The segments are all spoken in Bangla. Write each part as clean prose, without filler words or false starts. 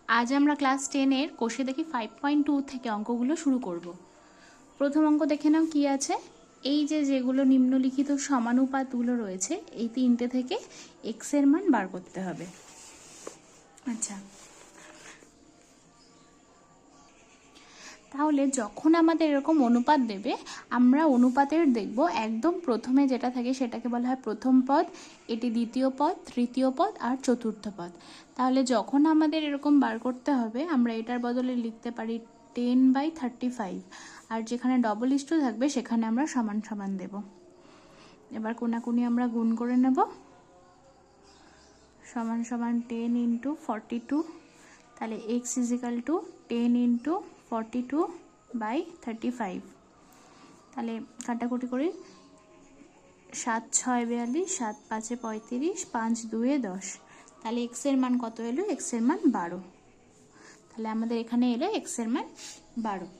আজ আমরা ক্লাস 10-এর কোষে দেখি 5.2 থেকে অঙ্কগুলো শুরু করব। প্রথম অঙ্ক দেখে নাও কি আছে। এই যেগুলো নিম্নলিখিত সমানুপাতগুলো রয়েছে এই তিনটে থেকে এক্স এর মান বার করতে হবে। আচ্ছা, তাহলে যখন আমাদের এরকম অনুপাত দেবে আমরা অনুপাতের দেখব একদম প্রথমে যেটা থাকে সেটাকে বলা হয় প্রথম পদ, এটি দ্বিতীয় পদ, তৃতীয় পদ আর চতুর্থ পদ। তাহলে যখন আমাদের এরকম বার করতে হবে আমরা এটার বদলে লিখতে পারি 10/35, আর যেখানে ডবল ইস্টু থাকবে সেখানে আমরা সমান সমান দেব। এবার কোনাকুনি আমরা গুণ করে নেব। সমান সমান 10 × 42, তাহলে x = 10 × 42/35। তাহলে কাটাকুটি করি, 7 × 6 = 42, 7 × 5 = 35, 5 × 2 = 10। তাহলে x এর মান কত এলো? x এর মান 12। তাহলে আমাদের এখানে এলো x এর মান 12।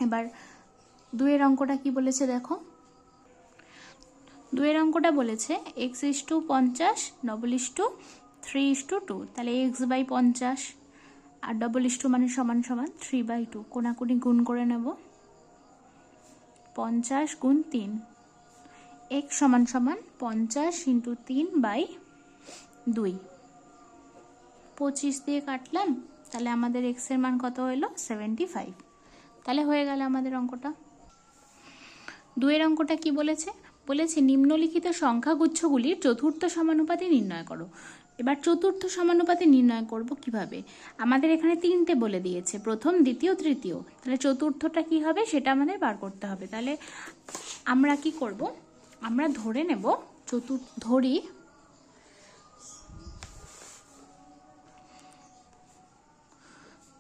এবার 2 এর অঙ্কটা কি বলেছে দেখো। 2 এর অঙ্কটা বলেছে x = 50, ডবল ইস্টু 3:2। তাহলে x/50 আর ডবল ইস্টু মানে সমান সমান 3/2। কোনাকুনি গুণ করে নেব, 50 × 3, x সমান সমান 50 × 3/2। 25 দিয়ে কাটলাম, তাহলে আমাদের x এর মান কত হলো? 75। তাহলে হয়ে গেল আমাদের অঙ্কটা। 2 এর অঙ্কটা কি বলেছে? বলেছে নিম্নলিখিত সংখ্যাগুচ্ছগুলির চতুর্থ সমানুপাতি নির্ণয় করো। এবার চতুর্থ সমানুপাতি নির্ণয় করব কিভাবে? আমাদের এখানে তিনটে বলে দিয়েছে, প্রথম, দ্বিতীয়, তৃতীয়। তাহলে চতুর্থটা কি হবে সেটা আমাদের বার করতে হবে। তাহলে আমরা কি করব? আমরা ধরে নেব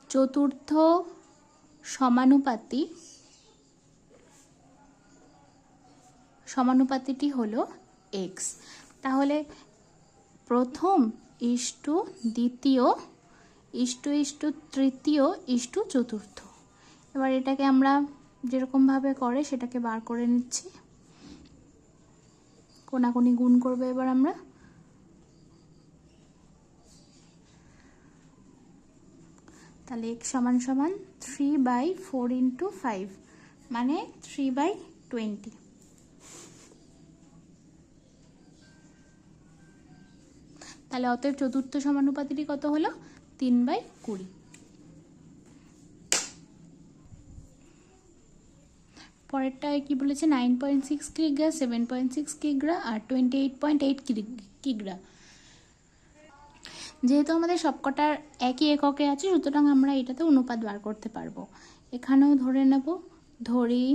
চতুর্থ সমানুপাতিটি হলো x। তাহলে প্রথম ইস্টু দ্বিতীয় ইস্টু তৃতীয় ইস্টু চতুর্থ। এবার এটাকে আমরা যেরকমভাবে করে সেটাকে বার করে নিচ্ছি। কোনাকুনি গুণ করবে এবার আমরা। তাহলে x সমান সমান 3/4 × 5 মানে 3/20। তাহলে অতএব চতুর্থ সমানুপাতিটি কত হলো? 3/20। পরেরটা কি বলেছে? 9.6 কিগ্রা, 7.6 কিগ্রা আর 28.8 কিগ্রা। যেহেতু আমাদের সবকটার একই এককে আছে সুতরাং আমরা এটাতে অনুপাত বার করতে পারবো। এখানেও ধরে নেব, ধরি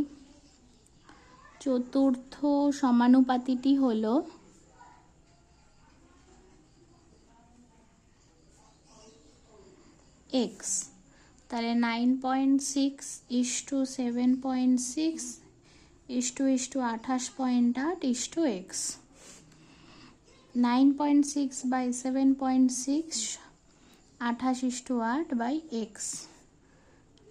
চতুর্থ সমানুপাতিটি হলো x। তাহলে 9.6 * 7.6 * 28.8 * x। 9.6/7.6 28:8/x।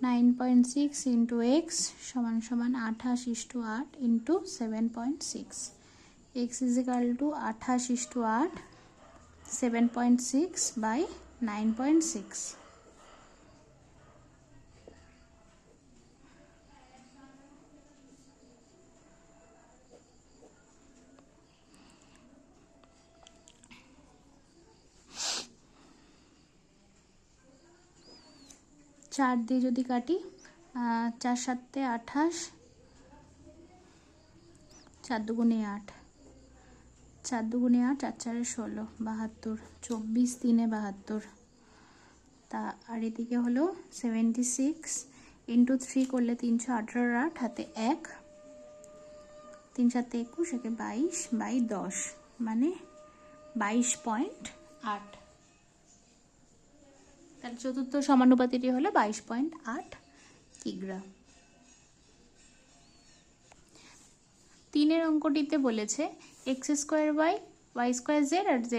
9.6 × x সমান সমান 28:8 × 7.6। x = 28:8, 7.6/9.6। চার দিয়ে যদি কাটি, 4 × 7 = 28, 4 × 2 = 8, 4 × 2 = 8, 4 × 4 = 16, 72, 24 × 3 = 72। তা আর এদিকে হলো 76 × 3 করলে 318 আর 8 হাতে 1, 3 × 7 = 21, একে 22/10 মানে 22.8। তাহলে চতুর্থ সমানুপাতিটি হলো 22.8 কিগ্রা। 3 এর অঙ্কটিতে বলেছে x² y² z আর z²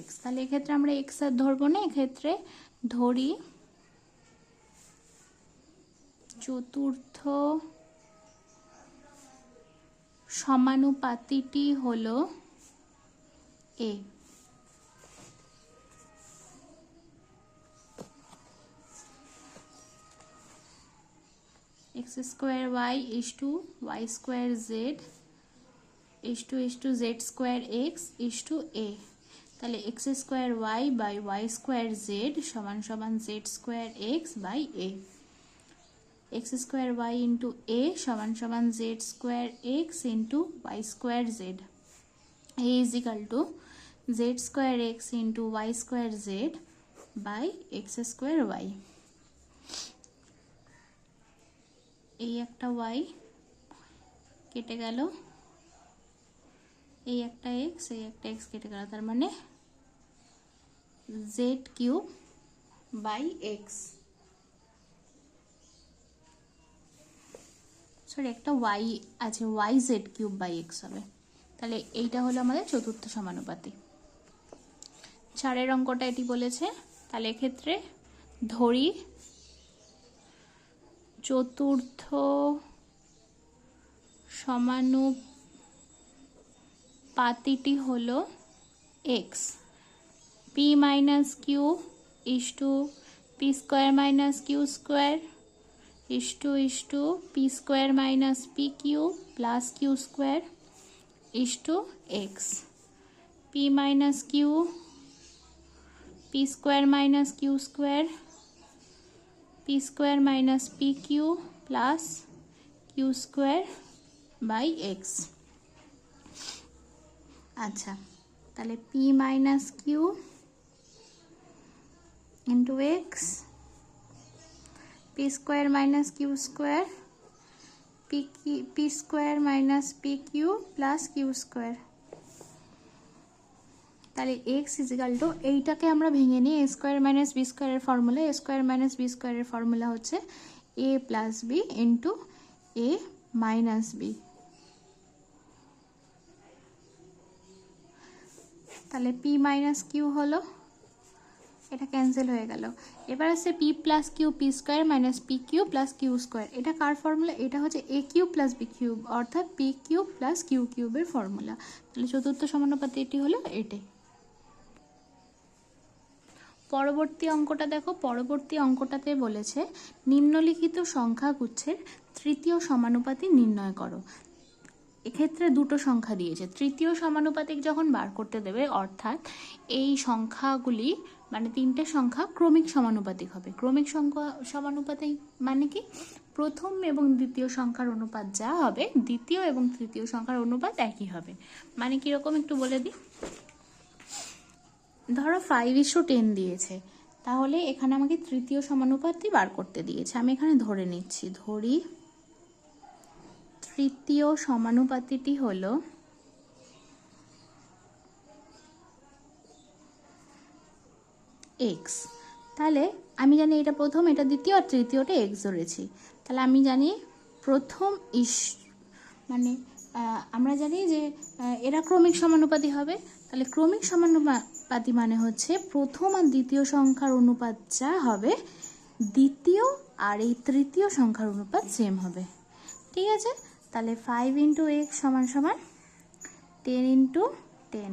x। তাহলে এক্ষেত্রে আমরা x আর ধরবো না, এক্ষেত্রে ধরি চতুর্থ সমানুপাতিটি হলো a। X square y is to y square z is to z square x is to a. তাহলে x square y by y square z সমান সমান z square x by a. X square y into এ সমান সমান z square x into y square z. A is equal to z square x into y square z by x square y. এই একটা ওয়াই কেটে গেল, এই একটা এক্স কেটে গেল, তার মানে Z cube by X, sorry একটা ওয়াই আছে, Y Z cube by X হবে। তাহলে এইটা হলো আমাদের চতুর্থ সমানুপাতি। 4 অঙ্কটা এটি বলেছে। তাহলে এক্ষেত্রে ধরি চতুর্থ সমানুপাতিটি হলো X, P minus Q is to P square minus Q square is to P square minus P Q plus Q square is to X. P minus Q P square minus Q square P square minus P Q plus Q square by X. আচ্ছা, তাহলে P minus Q into X, P square minus Q square P square minus P Q plus Q square. তাহলে এক্স ইজিক্যাল টু, এইটাকে আমরা ভেঙে নিই, এ স্কোয়ার মাইনাস বি স্কোয়ারের formula, A square minus B স্কোয়ারের ফর্মুলা হচ্ছে A plus B into A minus B. তাহলে পি মাইনাস কিউ হলো, এটা ক্যান্সেল হয়ে গেল। এবার আছে P plus Q P square minus P Q plus Q square. এটা কার ফর্মুলা? এটা হচ্ছে A cube plus B cube, অর্থাৎ পি কিউব প্লাস কিউ কিউবের ফর্মুলা। তাহলে চতুর্থ সমানুপাতি এটি হলো এটাই। পরবর্তী অঙ্কটা দেখো, পরবর্তী অঙ্কটাতে বলেছে নিম্নলিখিত সংখ্যাগুচ্ছের তৃতীয় সমানুপাতি নির্ণয় করো। এক্ষেত্রে দুটো সংখ্যা দিয়েছে, তৃতীয় সমানুপাতিক যখন বার করতে দেবে, অর্থাৎ এই সংখ্যাগুলি মানে তিনটে সংখ্যা ক্রমিক সমানুপাতিক হবে। ক্রমিক সংখ্যা সমানুপাতিক মানে কি? প্রথম এবং দ্বিতীয় সংখ্যার অনুপাত যা হবে, দ্বিতীয় এবং তৃতীয় সংখ্যার অনুপাত একই হবে। মানে কিরকম একটু বলে দিই। ধরো 5:10 দিয়েছে, তাহলে এখানে আমাকে তৃতীয় সমানুপাতি বার করতে দিয়েছে। আমি এখানে ধরে নিচ্ছি, ধরি তৃতীয় সমানুপাতিটি হলো এক্স। তাহলে আমি জানি এটা প্রথম, এটা দ্বিতীয়, আর তৃতীয়টা এক্স ধরেছি। তাহলে আমি জানি প্রথম মানে আমরা জানি যে এরা ক্রমিক সমানুপাতি হবে। তাহলে ক্রমিক সমানুপাতি মানে হচ্ছে প্রথম আর দ্বিতীয় সংখ্যার অনুপাত যা হবে, দ্বিতীয় আর এই তৃতীয় সংখ্যার অনুপাত সেম হবে। ঠিক আছে? তাহলে 5 ইন্টু এক্স সমান সমান 10 ইন্টু 10,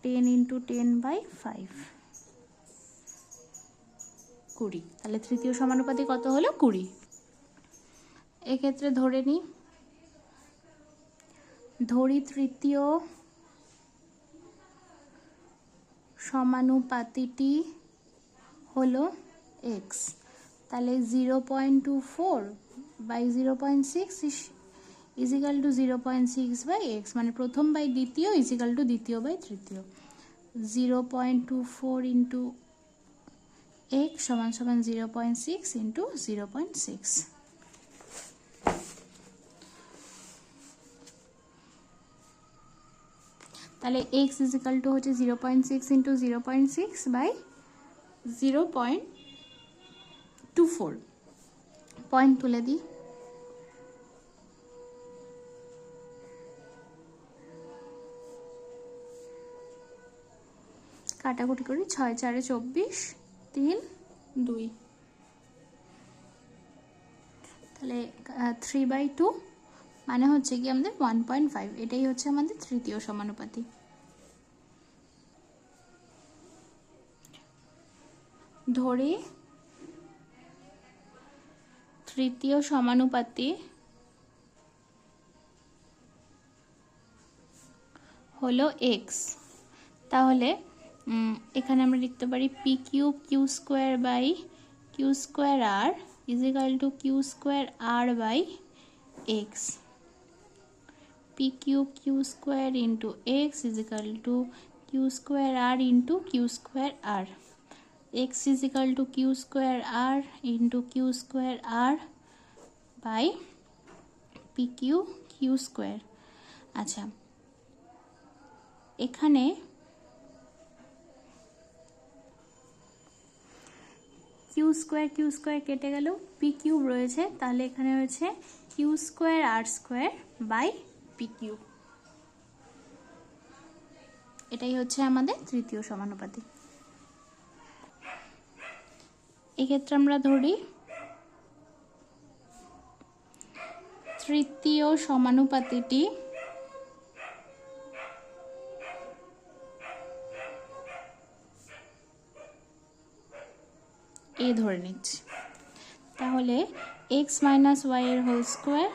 10 ইন্টু 10/5, 20। তাহলে তৃতীয় সমানুপাতি কত হলো? 20। এক্ষেত্রে ধরে নিই, ধরি তৃতীয় সমানুপাতিটি হলো এক্স। তাহলে 0.24/0.6 ইজ ইকাল টু 0.6/x, মানে প্রথম বাই দ্বিতীয় ইজ ইকাল টু দ্বিতীয় বাই তৃতীয়। 0.24 ইন্টু এক্স সমান সমান 0.6 ইন্টু 0.6। তাহলে এক্স ইজ ইকাল টু হচ্ছে 0.6 ইন্টু 0.6/0.24। পয়েন্ট তুলে দিই। কাটাকুটি করি, 6 4 24, 3 2। তাহলে 3/2 মানে হচ্ছে কি আমাদের 1.5। এটাই হচ্ছে আমাদের তৃতীয় সমানুপাতি। ধরে তৃতীয় সমানুপাতি হলো এক্স। তাহলে এখানে আমরা লিখতে পারি P cube Q square by Q square R is equal to Q square R by X. P cube Q square into X is equal to Q square R into Q square R. X is equal to Q square R into Q square R by P Q Q square. আচ্ছা, এখানে কিউ স্কোয়ার কেটে গেল, পি কিউব রয়েছে, তাহলে এখানে রয়েছে Q square R square by P cube. এটাই হচ্ছে আমাদের তৃতীয় সমানুপাতি। এক্ষেত্রে আমরা ধরি তৃতীয় সমানুপাতিটি এ ধরে নিচ্ছি। তাহলে এক্স মাইনাস ওয়াই এর whole square,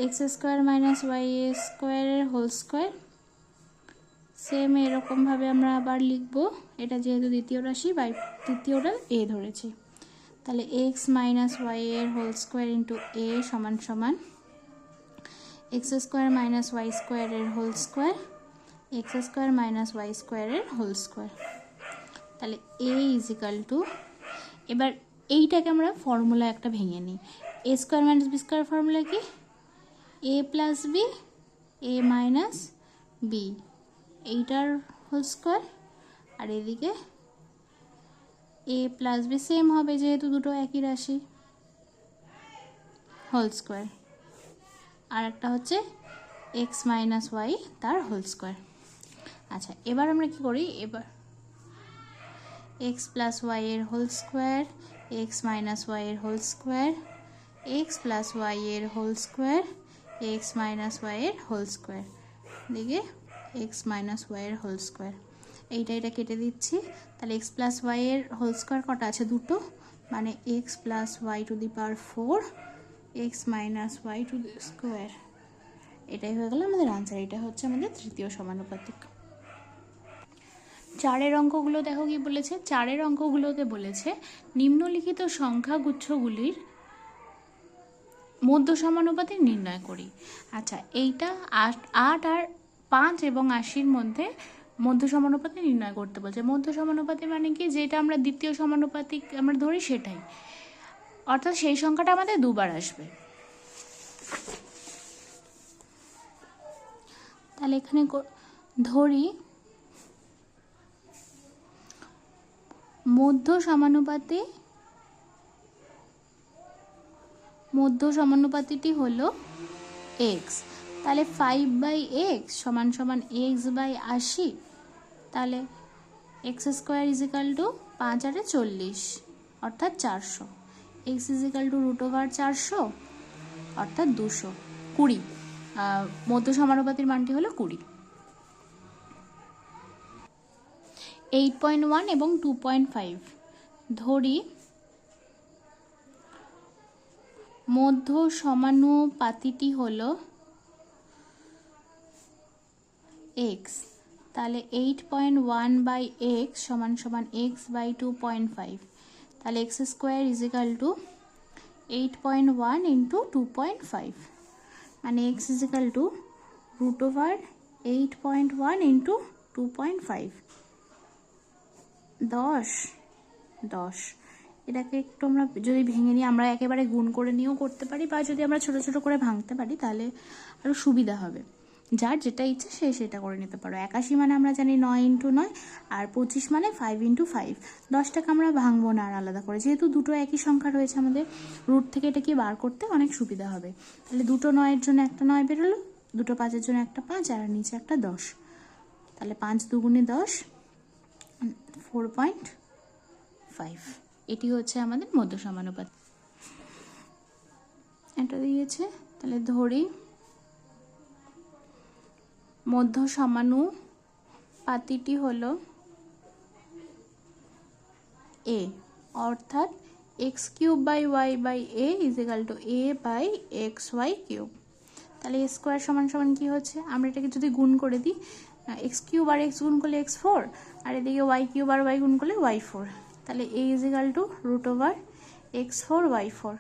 X square minus Y স্কোয়ারের হোল স্কোয়ার, সেম এরকমভাবে আমরা আবার লিখব। এটা যেহেতু দ্বিতীয় রাশি বাই তৃতীয়টা এ ধরেছি, তাহলে এক্স মাইনাস ওয়াই এর হোল স্কোয়ার ইন্টু এ সমান সমান এক্স স্কোয়ার মাইনাস ওয়াই স্কোয়ারের whole square, X square minus Y স্কোয়ারের হোল স্কোয়ার। তাহলে এ ইজ ইকাল টু, এবার এইটাকে আমরা ফর্মুলা একটা ভেঙে নিই। এ square minus b square formula কি? A plus b a minus b, এইটার হোল স্কোয়ার, আর এদিকে এ প্লাস বি সেম হবে যেহেতু দুটো একই রাশি, হোল স্কোয়ার। আর একটা হচ্ছে এক্স মাইনাস ওয়াই তার হোল স্কোয়ার। আচ্ছা, এবার আমরা কি করি, এবার এক্স প্লাস ওয়াই এর whole square, x minus Y এর whole square, x plus Y এর whole square, x minus Y এর হোল স্কোয়ার, দিকে এক্স মাইনাস ওয়াই এর হোল স্কোয়ার। এটা কেটে দিচ্ছি। তাহলে এক্স প্লাস ওয়াই এর হোল স্কোয়ার কটা আছে? দুটো, মানে x plus y to the power 4 x minus Y to the square. এটাই হয়ে গেল আমাদের আনসার। এটা হচ্ছে আমাদের তৃতীয় সমানুপাতিক। চারের অঙ্কগুলো দেখো কি বলেছে। চারের অঙ্কগুলোতে বলেছে নিম্নলিখিত সংখ্যাগুচ্ছগুলির মধ্য সমানুপাতি নির্ণয় করি। আচ্ছা, এইটা 8 আর 5 এবং 80-র মধ্যে মধ্য সমানুপাতি নির্ণয় করতে বলছে। মধ্য সমানুপাতি মানে কি? যেটা আমরা দ্বিতীয় সমানুপাতি আমরা ধরি সেটাই, অর্থাৎ সেই সংখ্যাটা আমাদের দুবার আসবে। তাহলে এখানে ধরি মধ্য সমানুপাতিটি হলো এক্স। তাহলে 5/x সমান সমান এক্স বাই 80। তাহলে x square is equal to 5 আর 40 অর্থাৎ 400। এক্স ইজ ইকাল টু √400 অর্থাৎ 220। মধ্য সমানুপাতির মানটি হলো 20। 8.1 এবং 2.5 ধরি মধ্য সমানুপাতিটি হলো এক্স। তাহলে 8.1/x সমান সমান এক্স বাই 2.5। তাহলে x square is equal to 8.1 into 2.5, মানে X is equal to √8.1 into 2.5, 10। এটাকে একটু আমরা যদি ভেঙে নিই, আমরা একেবারে গুণ করে নিয়েও করতে পারি, বা যদি আমরা ছোট ছোট করে ভাঙতে পারি তাহলে আরও সুবিধা হবে। যার যেটা ইচ্ছে সে সেটা করে নিতে পারো। 81 মানে আমরা জানি 9 ইন্টু 9, আর 25 মানে 5 ইন্টু 5। 10টাকে আমরা ভাঙবো না আর আলাদা করে, যেহেতু দুটো একই সংখ্যা রয়েছে আমাদের রুট থেকে এটা কি বার করতে অনেক সুবিধা হবে। তাহলে দুটো 9-এর জন্য একটা 9 বেরোলো, দুটো 5-এর জন্য একটা 5, আর নিচে একটা 10। তাহলে 5 দুগুণে 10, 4.5। এটি হচ্ছে আমাদের মধ্য সমানুপাতি। এটা দিয়েছে। তাহলে ধরি মধ্য সমানুপাতিটি হলো এ, অর্থাৎ X cube by Y by A is equal to A by X Y cube. তাহলে এ স্কোয়ার সমান সমান কী হচ্ছে, আমরা এটাকে যদি গুণ করে দিই, এক্স কিউব আর এক্স গুণ করলে এক্স ফোর, আর এদিকে ওয়াই কিউব আর ওয়াই গুণ করলে ওয়াই ফোর। তাহলে এ is equal to root over x four y four,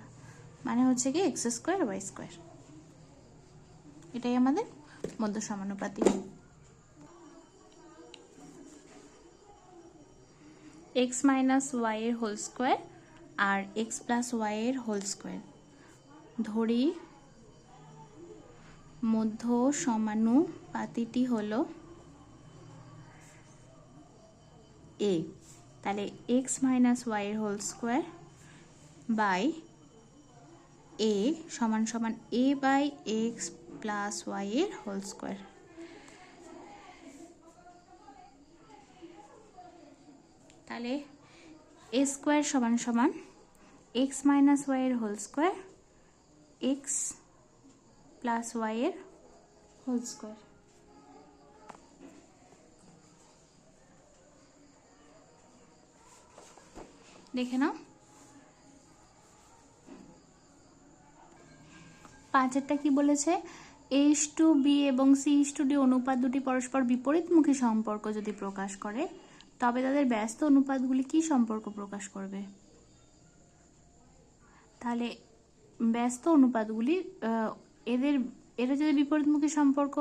মানে হচ্ছে কি এক্স স্কোয়ার ওয়াই স্কোয়ার। এটাই আমাদের মধ্য সমানুপাতি। এক্স মাইনাস ওয়াই এর হোল স্কোয়ার আর এক্স প্লাস ওয়াই এর হোল স্কোয়ার, ধরি মধ্য সমানুপাতিটি হলো এ। তাহলে এক্স মাইনাস ওয়াই এর হোল স্কোয়ার বাই এ সমান সমান A by X plus Y এর হোল স্কোয়ার। তাহলে এ স্কোয়ার সমান সমান এক্স মাইনাস ওয়াই এর whole square x plus Y এর হোল স্কোয়ার। দেখে নাও, 5-এরটা কি বলেছে, A:B এবং C:D অনুপাত দুটি পরস্পর বিপরীতমুখী সম্পর্ক যদি প্রকাশ করে তবে তাদের ব্যস্ত অনুপাতগুলি কি সম্পর্ক প্রকাশ করবে। তাহলে ব্যস্ত অনুপাতগুলি এরা যদি বিপরীতমুখী সম্পর্ক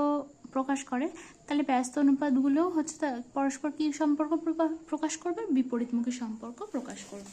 প্রকাশ করে তাহলে ব্যস্ত অনুপাতগুলো হচ্ছে পরস্পর কি সম্পর্ক প্রকাশ করবে, বিপরীতমুখী সম্পর্ক প্রকাশ করবে।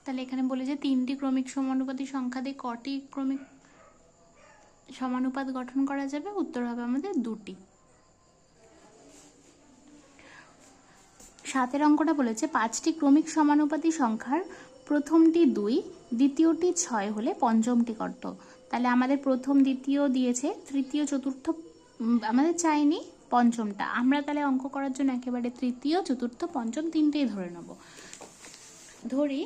তাহলে এখানে বলে যে 3টি ক্রমিক সমানুপাতি সংখ্যা দিয়ে কটি ক্রমিক সমানুপাত গঠন করা যাবে, উত্তর হবে আমাদের 2টি। 7-এর অঙ্কটা বলেছে 5টি ক্রমিক সমানুপাতি সংখ্যার প্রথমটি 2, দ্বিতীয়টি 6 হলে পঞ্চমটি কত। তাহলে আমাদের প্রথম দ্বিতীয় দিয়েছে, তৃতীয় চতুর্থ আমাদের চাইনি, পঞ্চমটা আমরা তাহলে অঙ্ক করার জন্য একেবারে তৃতীয় চতুর্থ পঞ্চম তিনটেই ধরে নেব। ধরি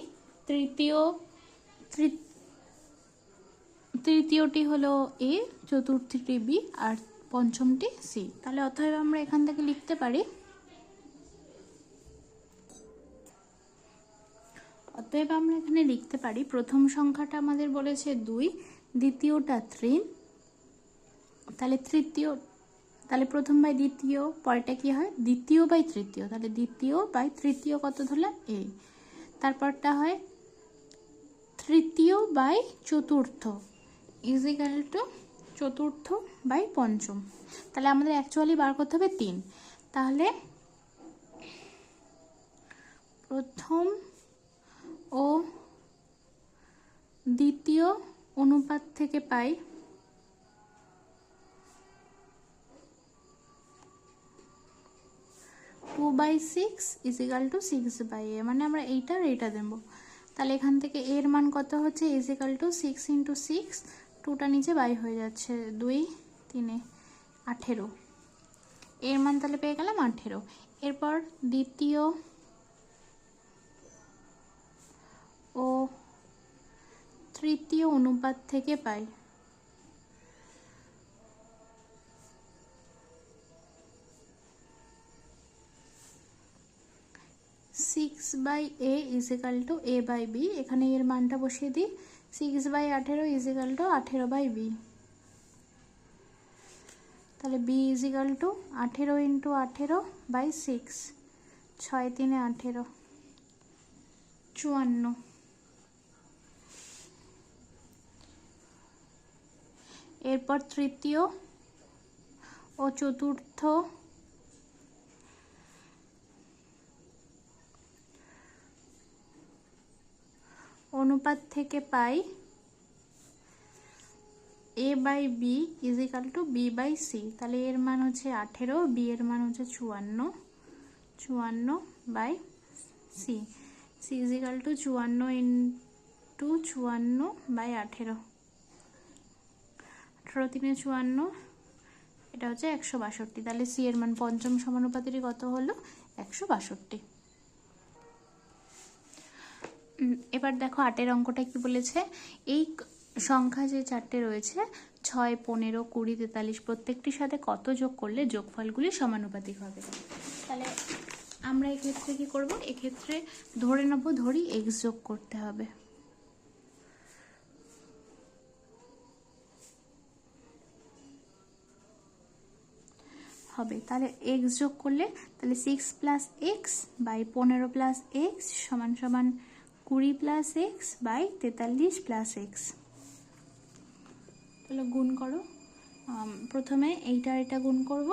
তৃতীয়টি হলো এ, চতুর্থটি বি আর পঞ্চমটি সি। তাহলে অতএব আমরা এখান থেকে লিখতে পারি, প্রথম সংখ্যাটা আমাদের বলেছে 2, দ্বিতীয়টা 3, তাহলে প্রথম বাই দ্বিতীয়, পরেরটা কি হয় দ্বিতীয় বাই তৃতীয়, তাহলে দ্বিতীয় বাই তৃতীয় কত ধরলাম এ, তারপরটা হয় তৃতীয় বাই চতুর্থ ইজ ইকুয়াল টু চতুর্থ বাই পঞ্চম। তাহলে আমাদের অ্যাকচুয়ালি বার করতে হবে 3। তাহলে প্রথম ও দ্বিতীয় অনুপাত থেকে পাই 2/6 ইজ ইকুয়াল টু 6/a, মানে আমরা এইটা আর এইটা দেব। তাহলে এখান থেকে এর মান কত হচ্ছে ইজ ইকুয়াল টু 6 × 6, 2টা নিচে বাই হয়ে যাচ্ছে, 2 3 18, এর মান তাহলে পেয়ে গেলাম 18। এরপর দ্বিতীয় ও তৃতীয় অনুপাত থেকে পাই 6/a is equal to a/b, এখানে এর মানটা বসিয়ে দিই, 6/18 ইজ ইকুয়াল টু 18/b। তাহলে b ইজ ইকুয়াল টু 18 × 18/6, 6 3 18, 54। এরপর তৃতীয় ও চতুর্থ অনুপাত থেকে পাই a/b is equal to b/c, তাহলে এর মান হচ্ছে 18, b এর মান হচ্ছে 54, 54/c, c is equal to 54 × 54/18, 18 3 54, এটা হচ্ছে 162। তাহলে সি এর মান পঞ্চম সমানুপাতিরই কত হলো? 162। এবার দেখো 8 অঙ্কটা কি বলেছে, এই সংখ্যা যে চারটে রয়েছে 6 15 20 43 প্রত্যেকটির সাথে কত যোগ করলে যোগফলগুলি সমানুপাতিক হবে। তাহলে আমরা এক্ষেত্রে কি করব, এক্ষেত্রে ধরে নেব, ধরি এক্স যোগ করতে হবে। তাহলে এক্স যোগ করলে তাহলে 6 + x বাই 15 + x সমান সমান 20 + x বাই 43 + x। তাহলে গুণ করো, প্রথমে এইটার এটা গুণ করব।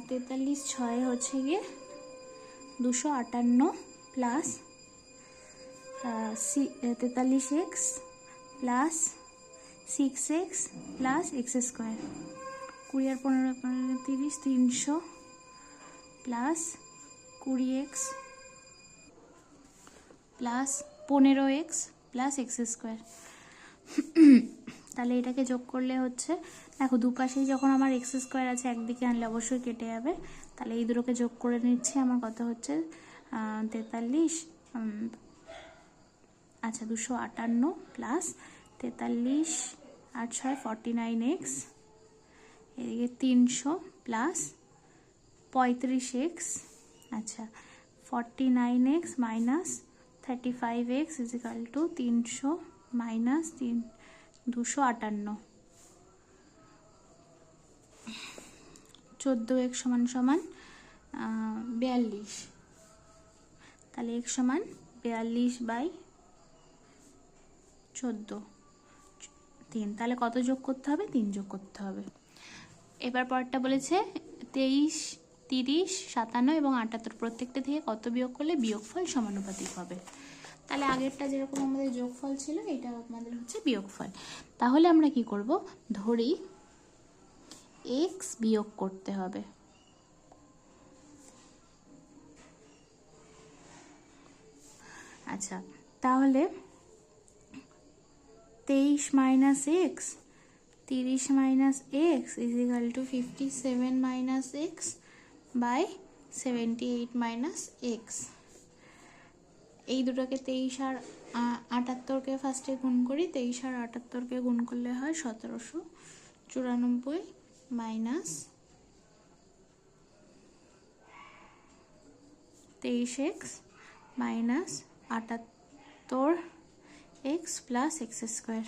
43 6 হচ্ছে গিয়ে 258 plus 43x plus 6x plus x square, 20 আর 15 30 300 plus 20x plus 15x plus x square. তাহলে এটাকে যোগ করলে হচ্ছে, দেখো দুপাশেই যখন আমার এক্স স্কোয়ার আছে একদিকে আনলে অবশ্যই কেটে যাবে। তাহলে এই দুটোকে যোগ করে নিচ্ছি, আমার কত হচ্ছে 43, আচ্ছা 258 প্লাস 43 আর 6 49x, এদিকে 300 প্লাস 35x, আচ্ছা 49x minus 35x is equal two 300 minus 258, 14x সমান সমান 42। তাহলে x সমান 42/14 3। তাহলে কত যোগ করতে হবে? 3 যোগ করতে হবে। এবার পরেরটা বলেছে 23 30 57 এবং 78 প্রত্যেকটা থেকে কত বিয়োগ করলে বিয়োগফল সমানুপাতিক হবে। তাহলে আগেরটা যেরকম আমাদের যোগফল ছিল, এটা আমাদের হচ্ছে বিয়োগফল। তাহলে আমরা কি করব, ধরি x বিয়োগ করতে হবে। আচ্ছা তাহলে 23 minus X 30 minus x is equal to 57 minus x by 78 minus X. এই দুটোকে 23 আর 78কে ফার্স্টে গুণ করি। 23 আর 78কে গুণ করলে হয় 1794 minus 23x minus 78x plus x square.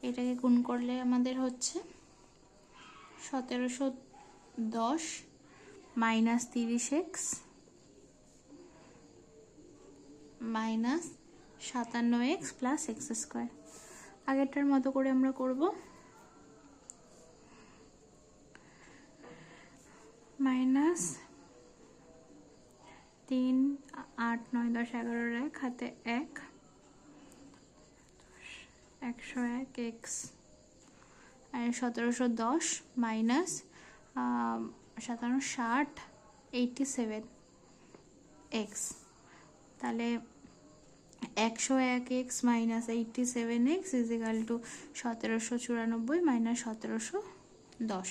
এটাকে গুণ করলে আমাদের হচ্ছে 1710 minus 30x minus 57x plus x square. আগেরটার মতো করে আমরা করব, মাইনাস 3 8 9 10 11 1 হাতে 1 101x আর 1710 মাইনাস 57 87x। তাহলে 101x minus 87x is equal two 1794 minus 1710।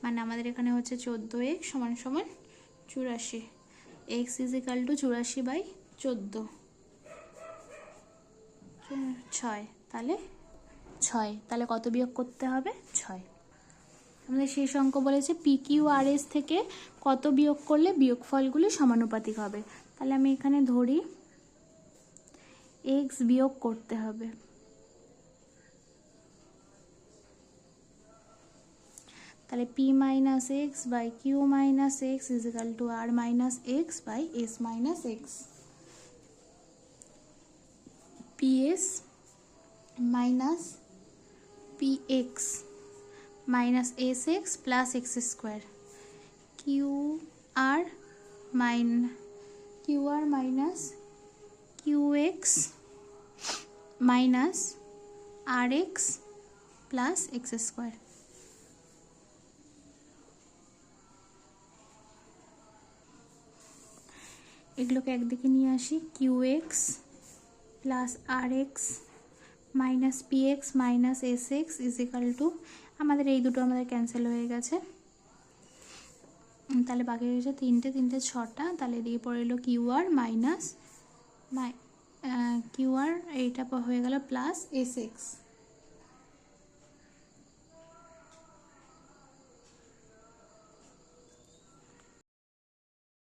মানে আমাদের এখানে হচ্ছে 14x সমান সমান 84, x ইজিক্যাল টু 84/14 6। তাহলে 6, তাহলে কত বিয়োগ করতে হবে? 6। আমাদের শেষ অঙ্ক বলেছে PQRS থেকে কত বিয়োগ করলে বিয়োগফলগুলি সমানুপাতিক হবে। তাহলে আমি এখানে ধরি x বিয়োগ করতে হবে। তাহলে p minus x by q minus x is equal to r minus x by s minus x. ps minus px minus sx plus x square, qr minus qx minus rx plus x square. এগুলোকে একদিকে নিয়ে আসি, q x plus r x minus p x minus s x is equal to, আমাদের এই দুটো আমাদের ক্যান্সেল হয়ে গেছে, তাহলে বাকি রয়েছে তিনটে ছটা, তাহলে এদিকে পড়ে এলো Q R minus Q R, এইটা হয়ে গেল প্লাস এস এক্স।